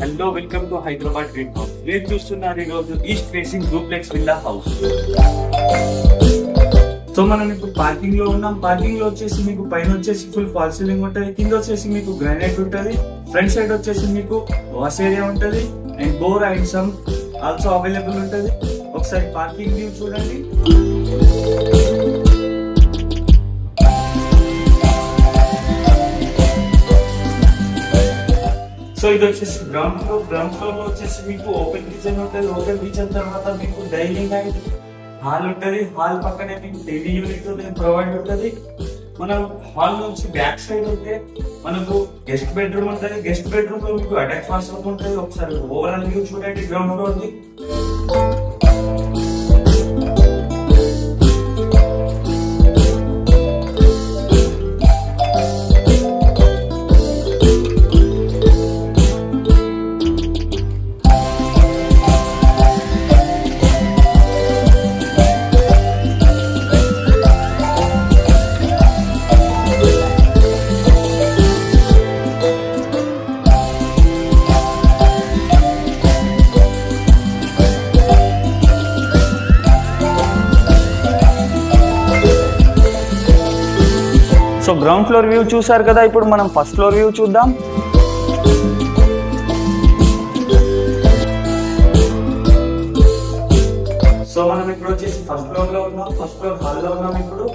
Hello welcome to Hyderabad dream house. మీరు చూస్తున్నారు ఈరోజు east facing duplex villa house. So మనం ఇప్పుడు పార్కింగ్ లో ఉన్నాం. పార్కింగ్ లో వచ్చేసి మీకు పైన వచ్చేసి ఫుల్ ఫాల్ సీలింగ్ ఉంటుంది, కింద వచ్చేసి మీకు గ్రానైట్ ఉంటుంది, ఫ్రంట్ సైడ్ వచ్చేసి మీకు వాష్ ఏరియా ఉంటుంది and bore and some also available ఉంటుంది. ఒకసారి పార్కింగ్ వ్యూ చూడండి. సో ఇది వచ్చేసి గ్రౌండ్ ఫ్లోర్ లో వచ్చేసి మీకు ఓపెన్ కిచెన్ ఉంటుంది. ఓపెన్ కిచెన్ తర్వాత మీకు డైనింగ్ అండ్ హాల్ ఉంటుంది. హాల్ పక్కనే మీకు టీవీ యూనిట్ ప్రొవైడ్ ఉంటుంది. మనం హాల్ నుంచి బ్యాక్ సైడ్ ఉంటే మనకు గెస్ట్ బెడ్రూమ్ ఉంటుంది. గెస్ట్ బెడ్రూమ్ లో మీకు అటాచ్ వాష్రూమ్ ఉంటుంది. ఒకసారి ఓవరాల్ వ్యూ చూడండి ground floor the. So ground floor view చూసారు కదా, ఇప్పుడు మనం ఫస్ట్ ఫ్లోర్ వ్యూ చూద్దాం. సో మనం ఇప్పుడు వచ్చేసి ఫస్ట్ ఫ్లోర్ లో ఉన్నాం. ఫస్ట్ ఫ్లోర్ హాల్ లో ఉన్నాం. ఇప్పుడు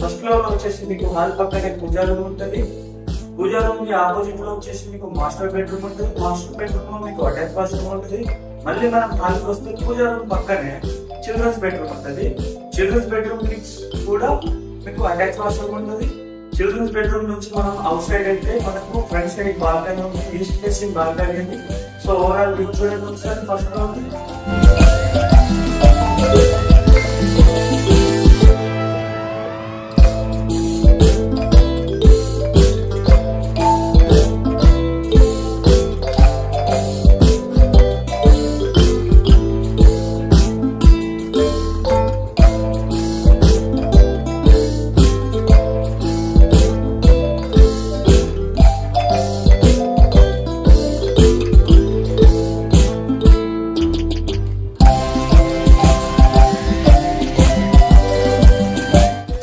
ఫస్ట్ ఫ్లోర్ లో వచ్చేసి మీకు హాల్ పక్కనే పూజా రూమ్ ఉంటుంది. పూజా రూమ్ కి ఆపోజిట్ లో వచ్చేసి మీకు మాస్టర్ బెడ్రూమ్ ఉంటుంది. మాస్టర్ బెడ్రూమ్ లో మీకు అటాచ్ వాష్రూమ్ ఉంటుంది. మళ్ళీ మనం హాల్ కి వస్తే పూజా రూమ్ పక్కనే చిల్డ్రన్స్ బెడ్రూమ్ ఉంటుంది. చిల్డ్రన్స్ బెడ్రూమ్ కూడా మీకు అటాచ్ వాష్రూమ్ ఉంటుంది. చిల్డ్రన్స్ బెడ్రూమ్ నుంచి మనం అవుట్ సైడ్ అయితే మనకు ఫ్రంట్ సైడ్ బాల్కనీ ఉంది, ఈస్ట్ ఫేసింగ్ బాల్కనీ ఉంది. సో ఓవరాల్ వ్యూ చూడండి ఒకసారి ఫస్ట్ లో ఉంది.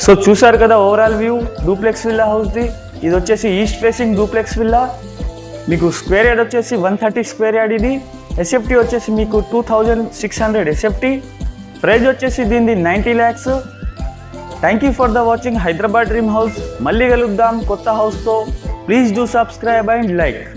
సో చూసారు కదా overall view duplex villa house the. ఇది వచ్చేసి ఈస్ట్ ఫేసింగ్ డూప్లెక్స్ విల్లా. మీకు స్క్వేర్ యార్డ్ వచ్చేసి 130 స్క్వేర్ యార్డ్. ఇది ఎస్ఎఫ్టీ వచ్చేసి మీకు 2600 ఎస్ఎఫ్టీ. ప్రైజ్ వచ్చేసి దీనిది 90 lakhs. Thank you for the watching Hyderabad dream house. మళ్ళీ కలుద్దాం కొత్త హౌస్తో. Please do subscribe and like.